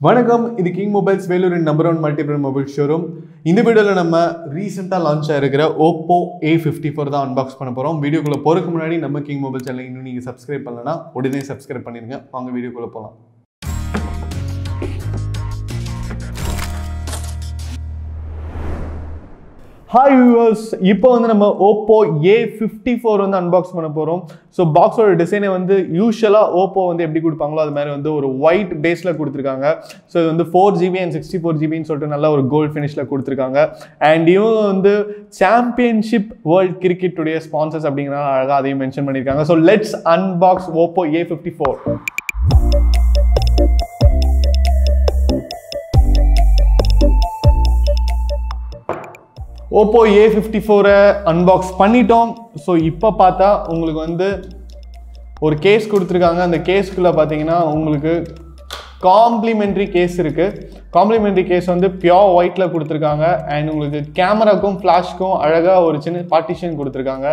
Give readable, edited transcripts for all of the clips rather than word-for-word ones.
வணக்கம், இது king mobiles வேலூரின் number 1 multi brand mobile showroom. இந்த வீடியோவில் நம்ம ரீசெண்டாக லான்ச் ஆகிருக்கிற Oppo A54 தான் அன்பாக்ஸ் பண்ண போகிறோம். வீடியோக்குள்ளே போகிறதுக்கு முன்னாடி நம்ம கிங் மொபைல் சேனல் இன்னும் நீங்கள் சப்ஸ்கிரைப் பண்ணலன்னா உடனே சப்ஸ்கிரைப் பண்ணிடுங்க. வாங்க வீடியோக்குள்ளே போகலாம். ஹாய் வியூவர்ஸ், இப்போ வந்து நம்ம Oppo A54 வந்து அன்பாக்ஸ் பண்ண போகிறோம். ஸோ பாக்ஸோட டிசைனை வந்து யூஷுவலாக Oppo வந்து எப்படி கொடுப்பாங்களோ அது மாதிரி வந்து ஒரு ஒயிட் பேஸில் கொடுத்துருக்காங்க. ஸோ இது வந்து 4GB and 64GBன்னு சொல்லிட்டு நல்ல ஒரு கோல்ட் ஃபினிஷில் கொடுத்துருக்காங்க. அண்ட் இவங்க வந்து சாம்பியன்ஷிப் வேர்ல்ட் கிரிக்கெட்டுடைய ஸ்பான்சர்ஸ் அப்படிங்கிறனால அழகாக அதையும் மென்ஷன் பண்ணியிருக்காங்க. So let's unbox Oppo A54. Oppo A54 unbox பண்ணிட்டோம். ஸோ இப்போ பார்த்தா உங்களுக்கு வந்து ஒரு கேஸ் கொடுத்துருக்காங்க. அந்த கேஸ்க்குள்ளே பார்த்தீங்கன்னா உங்களுக்கு காம்ப்ளிமெண்ட்ரி கேஸ் இருக்குது. காம்ப்ளிமெண்ட்ரி கேஸ் வந்து பியோர் ஒயிட்டில் கொடுத்துருக்காங்க. அண்ட் உங்களுக்கு கேமராக்கும் ஃப்ளாஷ்க்கும் அழகாக ஒரு சின்ன பார்ட்டிஷன் கொடுத்துருக்காங்க.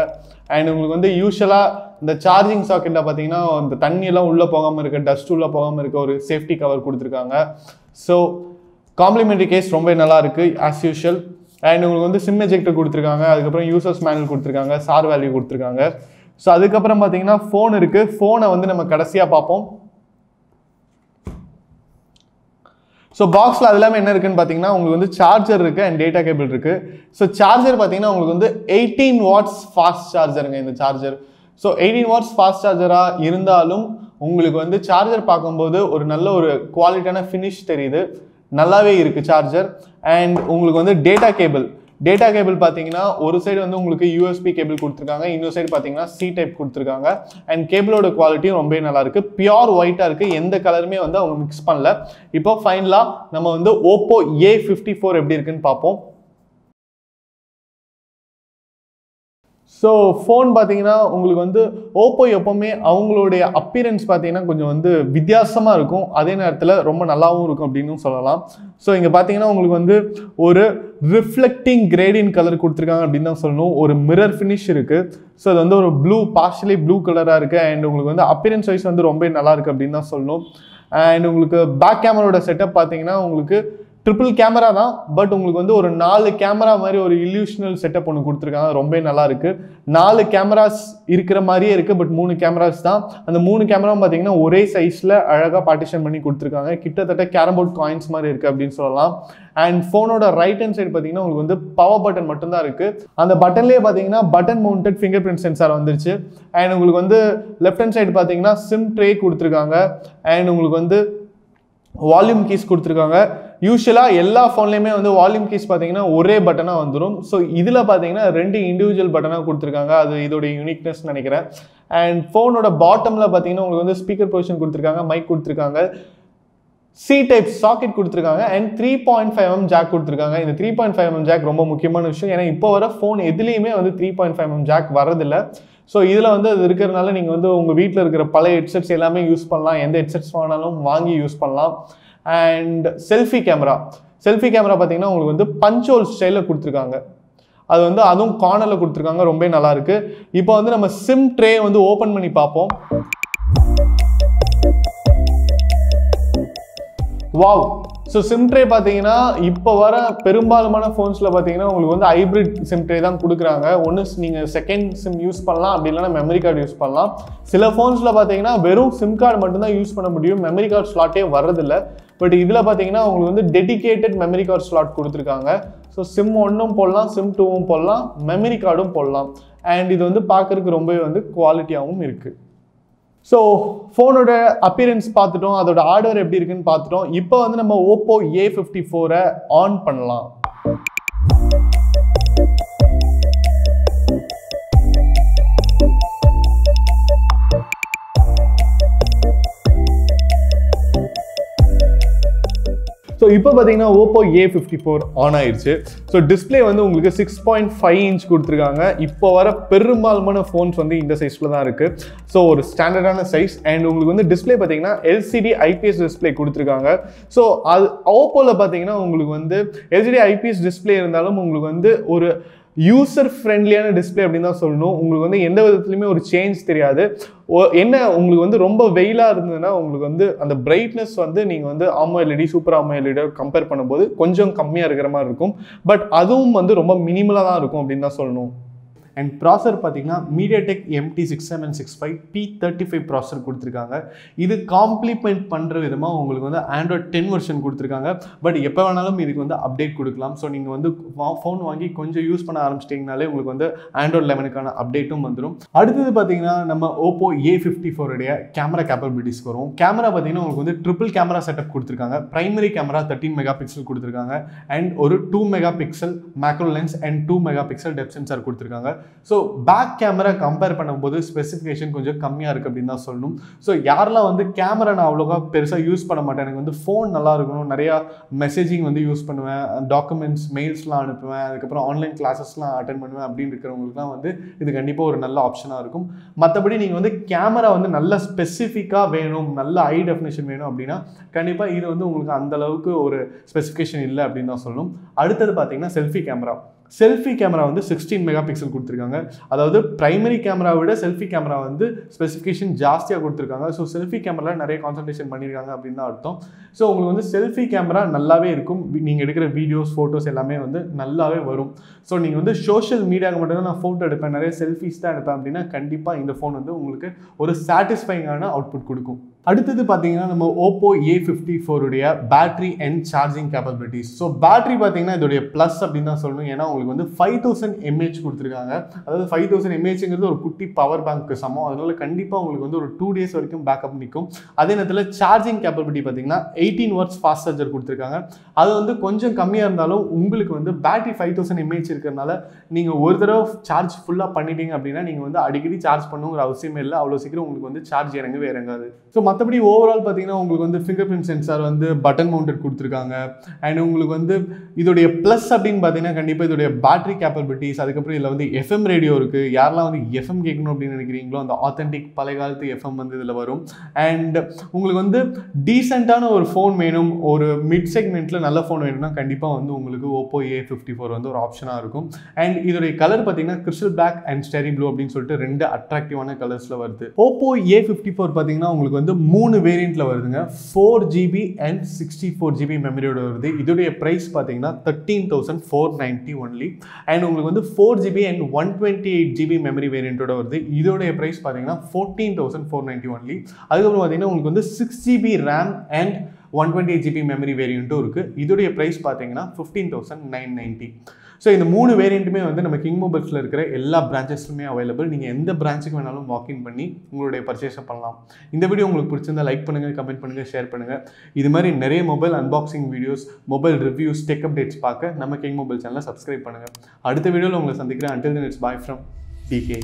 அண்ட் உங்களுக்கு வந்து யூஷுவலாக இந்த சார்ஜிங் சாக்கெட்டில் பார்த்தீங்கன்னா இந்த தண்ணியெல்லாம் உள்ளே போகாமல் இருக்க, டஸ்ட் உள்ளே போகாமல் இருக்க ஒரு சேஃப்டி கவர் கொடுத்துருக்காங்க. ஸோ காம்ப்ளிமெண்ட்ரி கேஸ் ரொம்ப நல்லா இருக்குது ஆஸ் யூஷுவல். அண்ட் உங்களுக்கு வந்து சிம் எஜெக்டர் கொடுத்துருக்காங்க. அதுக்கப்புறம் யூசர்ஸ் மேனுவல் கொடுத்துருக்காங்க, சார் வேல்யூ கொடுத்துருக்காங்க. ஸோ அதுக்கப்புறம் பார்த்தீங்கன்னா ஃபோன் இருக்குது. ஃபோனை வந்து நம்ம கடைசியாக பார்ப்போம். ஸோ பாக்ஸில் அது எல்லாமே என்ன இருக்குன்னு பார்த்தீங்கன்னா உங்களுக்கு வந்து சார்ஜர் இருக்குது அண்ட் டேட்டா கேபிள் இருக்குது. ஸோ சார்ஜர் பார்த்தீங்கன்னா உங்களுக்கு வந்து 18 watts ஃபாஸ்ட் சார்ஜருங்க இந்த சார்ஜர். ஸோ 18 watts ஃபாஸ்ட் சார்ஜராக இருந்தாலும் உங்களுக்கு வந்து சார்ஜர் பார்க்கும்போது ஒரு நல்ல ஒரு குவாலிட்டியான ஃபினிஷ் தெரியுது. நல்லாவே இருக்குது சார்ஜர். அண்ட் உங்களுக்கு வந்து டேட்டா கேபிள் பார்த்தீங்கன்னா ஒரு சைடு வந்து உங்களுக்கு USB கேபிள் கொடுத்துருக்காங்க, இன்னொரு சைடு பார்த்தீங்கன்னா C டைப் கொடுத்துருக்காங்க. அண்ட் கேபிளோட குவாலிட்டியும் ரொம்ப நல்லா இருக்குது. பியோர் ஒயிட்டாக இருக்குது, எந்த கலருமே வந்து அவங்க மிக்ஸ் பண்ணல. இப்போ ஃபைனலாக நம்ம வந்து Oppo A54 எப்படி இருக்குன்னு பார்ப்போம். ஸோ ஃபோன் பார்த்தீங்கன்னா உங்களுக்கு வந்து Oppo எப்போவுமே அவங்களுடைய அப்பியரன்ஸ் பார்த்தீங்கன்னா கொஞ்சம் வந்து வித்தியாசமாக இருக்கும், அதே நேரத்தில் ரொம்ப நல்லாவும் இருக்கும் அப்படின்னு சொல்லலாம். ஸோ இங்கே பார்த்தீங்கன்னா உங்களுக்கு வந்து ஒரு ரிஃப்ளெக்டிங் கிரேடியன் கலர் கொடுத்துருக்காங்க அப்படின்னு தான் சொல்லணும். ஒரு மிரர் ஃபினிஷ் இருக்குது. ஸோ அது வந்து ஒரு பார்ஷியலி ப்ளூ கலராக இருக்குது. அண்ட் உங்களுக்கு வந்து அப்பியரன்ஸ் வைஸ் வந்து ரொம்ப நல்லா இருக்குது அப்படின்னு தான் சொல்லணும். அண்ட் உங்களுக்கு பேக் கேமராவோட செட்டப் பார்த்தீங்கன்னா உங்களுக்கு ட்ரிபிள் கேமரா தான், பட் உங்களுக்கு வந்து ஒரு 4 கேமரா மாதிரி ஒரு இல்யூஷனல் செட்டப் ஒன்று கொடுத்துருக்காங்க. ரொம்ப நல்லா இருக்கு. 4 கேமராஸ் இருக்கிற மாதிரியே இருக்கு, பட் 3 கேமராஸ் தான். அந்த 3 கேமராவும் பார்த்தீங்கன்னா ஒரே சைஸ்ல அழகாக பார்ட்டிஷன் பண்ணி கொடுத்துருக்காங்க. கிட்டத்தட்ட கேரம் போர்ட் காயின்ஸ் மாதிரி இருக்கு அப்படின்னு சொல்லலாம். அண்ட் ஃபோனோட ரைட் ஹேண்ட் சைடு பார்த்தீங்கன்னா உங்களுக்கு வந்து பவர் பட்டன் மட்டும்தான் இருக்கு. அந்த பட்டன்லேயே பார்த்தீங்கன்னா button mounted finger print sensor வந்துருச்சு. அண்ட் உங்களுக்கு வந்து லெஃப்ட் ஹேண்ட் சைடு பார்த்தீங்கன்னா சிம் ட்ரே கொடுத்துருக்காங்க. அண்ட் உங்களுக்கு வந்து வால்யூம் கீஸ் கொடுத்துருக்காங்க. யூஸ்வலாக எல்லா ஃபோன்லேயுமே வந்து வால்யூம் கீஸ் பார்த்தீங்கன்னா ஒரே பட்டனாக வந்துடும். ஸோ இதில் பார்த்தீங்கன்னா 2 இண்டிவிஜுவல் பட்டனாக கொடுத்துருக்காங்க. அது இதோட யூனிக்னஸ் நினைக்கிறேன். அண்ட் ஃபோனோட பாட்டமில் பார்த்தீங்கன்னா உங்களுக்கு வந்து ஸ்பீக்கர் பொசிஷன் கொடுத்துருக்காங்க, மைக் கொடுத்துருக்காங்க, C டைப் சாக்கெட் கொடுத்துருக்காங்க. அண்ட் 3.5mm ஜாக் கொடுத்துருக்காங்க. இந்த 3.5mm ஜாக் ரொம்ப முக்கியமான விஷயம். ஏன்னா இப்போ வர ஃபோன் எதுலேயுமே வந்து 3.5mm ஜாக் வரதில்லை. ஸோ இதில் வந்து அது இருக்கிறதுனால நீங்கள் வந்து உங்கள் வீட்டில் இருக்கிற பழைய ஹெட்செட்ஸ் எல்லாமே யூஸ் பண்ணலாம். எந்த ஹெட்செட்ஸ் வாங்கினாலும் வாங்கி யூஸ் பண்ணலாம். அண்ட் செல்ஃபி கேமரா பார்த்தீங்கன்னா உங்களுக்கு வந்து பஞ்சோல் ஸ்டைலில் கொடுத்துருக்காங்க. அது வந்து அதுவும் கார்னரில் கொடுத்துருக்காங்க. ரொம்ப நல்லா இருக்கு. இப்போ வந்து நம்ம சிம் ட்ரே வந்து ஓப்பன் பண்ணி பார்ப்போம். வாவ்! ஸோ சிம் ட்ரே பார்த்தீங்கன்னா இப்போ வர பெரும்பாலுமான ஃபோன்ஸில் பார்த்தீங்கன்னா உங்களுக்கு வந்து ஹைப்ரிட் சிம் ட்ரே தான் கொடுக்குறாங்க. ஒன்று நீங்கள் செகண்ட் சிம் யூஸ் பண்ணலாம், அப்படி இல்லைனா மெமரி கார்டு யூஸ் பண்ணலாம். சில ஃபோன்ஸில் பார்த்தீங்கன்னா வெறும் சிம் கார்டு மட்டும்தான் யூஸ் பண்ண முடியும், மெமரி கார்டு ஸ்லாட்டே வர்றதில்லை. பட் இதில் பார்த்தீங்கன்னா உங்களுக்கு வந்து டெடிகேட்டட் மெமரி கார்டு ஸ்லாட் கொடுத்துருக்காங்க. ஸோ சிம் 1ம் போடலாம், சிம் 2ம் போடலாம், மெமரி கார்டும் போடலாம். அண்ட் இது வந்து பார்க்குறதுக்கு ரொம்பவே வந்து குவாலிட்டியாகவும் இருக்குது. ஸோ ஃபோனோட அப்பியரன்ஸ் பார்த்துட்டோம், அதோட ஹார்ட்வேர் எப்படி இருக்குன்னு பார்த்துட்டோம். இப்போ வந்து நம்ம Oppo A54 ஆன் பண்ணலாம். ஸோ இப்போ பார்த்தீங்கன்னா Oppo A54 ஆன் ஆயிடுச்சு. ஸோ டிஸ்பிளே வந்து உங்களுக்கு 6.5 inch கொடுத்துருக்காங்க. இப்போ வர பெரும்பாலான ஃபோன்ஸ் வந்து இந்த சைஸில் தான் இருக்குது. ஸோ ஒரு ஸ்டாண்டர்டான சைஸ். அண்ட் உங்களுக்கு வந்து டிஸ்பிளே பார்த்தீங்கன்னா LCD IPS டிஸ்பிளே கொடுத்துருக்காங்க. ஸோ அது Oppoவில் பார்த்தீங்கன்னா உங்களுக்கு வந்து LCD IPS டிஸ்பிளே இருந்தாலும் உங்களுக்கு வந்து ஒரு யூசர் ஃப்ரெண்ட்லியான டிஸ்பிளே அப்படின்னு தான் சொல்லணும். உங்களுக்கு வந்து எந்த விதத்துலையுமே ஒரு சேஞ்ச் தெரியாது. என்ன உங்களுக்கு வந்து ரொம்ப வெயிலாக இருந்ததுன்னா உங்களுக்கு வந்து அந்த பிரைட்னஸ் வந்து நீங்கள் வந்து AMOLED சூப்பர் AMOLED கம்பேர் பண்ணும்போது கொஞ்சம் கம்மியாக இருக்கிற மாதிரி இருக்கும். பட் அதுவும் வந்து ரொம்ப மினிமலாக தான் இருக்கும் அப்படின்னு தான் சொல்லணும். அண்ட் ப்ராசர் பார்த்தீங்கன்னா MediaTek MT6765 P35 ப்ராசர் கொடுத்துருக்காங்க. இது காம்ப்ளிமெண்ட் பண்ணுற விதமாக உங்களுக்கு வந்து Android 10 வெர்ஷன் கொடுத்துருக்காங்க. பட் எப்போ வேணாலும் இதுக்கு வந்து அப்டேட் கொடுக்கலாம். ஸோ நீங்கள் வந்து ஃபோன் வாங்கி கொஞ்சம் யூஸ் பண்ண ஆரம்பிச்சிட்டிங்கனாலே உங்களுக்கு வந்து Android 11க்கான அப்டேட்டும் வந்துடும். அடுத்தது பார்த்தீங்கன்னா நம்ம Oppo A54 உடைய கேமரா கேப்பபிலிட்டிஸ்க்கு வரும். கேமரா பார்த்தீங்கன்னா உங்களுக்கு வந்து ட்ரிபிள் கேமரா செட்டப் கொடுத்துருக்காங்க. பிரைமரி கேமரா 13 மெகா பிக்சல் கொடுத்துருக்காங்க. அண்ட் ஒரு 2 mega pixel macro lens and 2 mega pixel depth sensor கொடுத்துருக்காங்க. ஸோ பேக் கேமரா கம்பேர் பண்ணும்போது ஸ்பெசிஃபிகேஷன் கொஞ்சம் கம்மியாக இருக்குது அப்படின்னு தான் சொல்லணும். ஸோ யாரெல்லாம் வந்து கேமரா நான் அவ்வளோவா பெருசாக யூஸ் பண்ண மாட்டேன், எனக்கு வந்து ஃபோன் நல்லா இருக்கணும், நிறையா மெசேஜிங் வந்து யூஸ் பண்ணுவேன், டாக்குமெண்ட்ஸ் மெயில்ஸ்லாம் அனுப்புவேன், அதுக்கப்புறம் ஆன்லைன் கிளாஸஸ்லாம் அட்டன் பண்ணுவேன் அப்படின்னு இருக்கிறவங்களுக்குலாம் வந்து இது கண்டிப்பாக ஒரு நல்ல ஆப்ஷனாக இருக்கும். மற்றபடி நீங்கள் வந்து கேமரா வந்து நல்ல ஸ்பெசிஃபிக்காக வேணும், நல்ல ஹை டெஃபினேஷன் வேணும் அப்படின்னா கண்டிப்பாக இது வந்து உங்களுக்கு அந்தளவுக்கு ஒரு ஸ்பெசிஃபிகேஷன் இல்லை அப்படின்னு தான் சொல்லணும். அடுத்தது பார்த்தீங்கன்னா செல்ஃபி கேமரா வந்து 16 மெகா பிக்சல் கொடுத்துருக்காங்க. அதாவது பிரைமரி கேமரா விட செல்ஃபி கேமரா வந்து ஸ்பெசிஃபிகேஷன் ஜாஸ்தியாக கொடுத்துருக்காங்க. ஸோ செல்ஃபி கேமராவில் நிறைய கான்சன்ட்ரேஷன் பண்ணியிருக்காங்க அப்படின்னு தான் அர்த்தம். ஸோ உங்களுக்கு வந்து செல்ஃபி கேமரா நல்லாவே இருக்கும். நீங்கள் எடுக்கிற வீடியோஸ் ஃபோட்டோஸ் எல்லாமே வந்து நல்லாவே வரும். ஸோ நீங்கள் வந்து சோஷியல் மீடியாவுக்கு மட்டும்தான் நான் ஃபோட்டோ எடுப்பேன், நிறைய செல்ஃபிஸ் தான் எடுப்பேன் அப்படின்னா கண்டிப்பாக இந்த ஃபோன் வந்து உங்களுக்கு ஒரு சாட்டிஸ்ஃபைங்கான அவுட்புட் கொடுக்கும். அடுத்தது பார்த்தீங்கன்னா நம்ம Oppo A54 உடைய battery and charging capabilities. So battery பார்த்தீங்கன்னா இதோடைய ப்ளஸ் அப்படின்னு தான் சொல்லணும். ஏன்னா உங்களுக்கு வந்து 5000 mAh கொடுத்துருக்காங்க. அதாவது 5000 mAhங்கிறது ஒரு குட்டி பவர் பேங்க்கு சமம். அதனால கண்டிப்பாக உங்களுக்கு வந்து ஒரு 2 days வரைக்கும் பேக்கப் நிற்கும். அதே நேரத்தில் சார்ஜிங் கேப்பபிலிட்டி பார்த்தீங்கன்னா 18 watts ஃபாஸ்ட் சார்ஜர் கொடுத்துருக்காங்க. அது வந்து கொஞ்சம் கம்மியாக இருந்தாலும் உங்களுக்கு வந்து பேட்டரி 5000 mAh இருக்கிறதுனால நீங்கள் ஒரு தடவை சார்ஜ் ஃபுல்லாக பண்ணிட்டீங்க அப்படின்னா நீங்கள் வந்து அடிக்கடி சார்ஜ் பண்ணுங்கிற அவசியமே இல்லை. அவ்வளோ சீக்கிரம் உங்களுக்கு வந்து சார்ஜ் இறங்காது. ஸோ மற்றபடி ஓவரால் பார்த்தீங்கன்னா உங்களுக்கு வந்து ஃபிங்கர் பிரிண்ட் சென்சார் வந்து பட்டன் மவுண்டட் கொடுத்துருக்காங்க. அண்ட் உங்களுக்கு வந்து இதோடைய ப்ளஸ் அப்படின்னு பார்த்தீங்கன்னா கண்டிப்பாக இதோடைய பேட்டரி கேப்பபிலிட்டிஸ், அதுக்கப்புறம் இதில் வந்து FM ரேடியோ இருக்குது. யாரெல்லாம் வந்து FM கேட்கணும் அப்படின்னு நினைக்கிறீங்களோ அந்த ஆத்தென்டிக் பழைய காலத்து FM வந்து இதில் வரும். அண்ட் உங்களுக்கு வந்து டீசெண்டான ஒரு ஃபோன் வேணும், ஒரு மிட் செக்மெண்ட்டில் நல்ல ஃபோன் வேணும்னா கண்டிப்பாக வந்து உங்களுக்கு Oppo A54 வந்து ஒரு ஆப்ஷனாக இருக்கும். அண்ட் இதோடைய கலர் பார்த்தீங்கன்னா கிறிஸ்டல் பிளாக் அண்ட் ஸ்டெரி ப்ளூ அப்படின்னு சொல்லிட்டு 2 அட்ராக்டிவான கலர்ஸில் வருது. Oppo A54 பார்த்தீங்கன்னா உங்களுக்கு வந்து 3 வேரியண்ட்டில் வருதுங்க. 4GB அண்ட் 64GB மெமரியோட வருது. இதோடைய ப்ரைஸ் பார்த்தீங்கன்னா 13,490 ஒன்லி. அண்ட் உங்களுக்கு வந்து 4GB அண்ட் 128GB மெமரி வேரியண்ட்டோட வருது. இதோடைய ப்ரைஸ் பார்த்தீங்கன்னா 14,490 ஒன்லி. அதுக்கப்புறம் பார்த்தீங்கன்னா உங்களுக்கு வந்து 6GB RAM and 128GB memory வேரியண்ட்டும் இருக்குது. இதோடைய ப்ரைஸ் பார்த்தீங்கன்னா 15,990. ஸோ இந்த 3 வேரியண்ட்டுமே வந்து நம்ம கிங் மொபைல்ஸில் இருக்கிற எல்லா பிரான்ச்சஸ்லுமே அவைலபிள். நீங்கள் எந்த பிரான்ச்சுக்கு வேணாலும் வாக்கின் பண்ணி உங்களுடைய பர்ச்சேஸை பண்ணலாம். இந்த வீடியோ உங்களுக்கு பிடிச்சிருந்தா லைக் பண்ணுங்கள், கமெண்ட் பண்ணுங்கள், ஷேர் பண்ணுங்கள். இது மாதிரி நிறைய mobile unboxing videos, mobile reviews, tech updates பார்க்க நம்ம கிங் மொபைல் சேனலை சப்ஸ்கிரைப் பண்ணுங்கள். அடுத்த வீடியோவில் உங்களை சந்திக்கிறேன். Until then, it's bye from DK.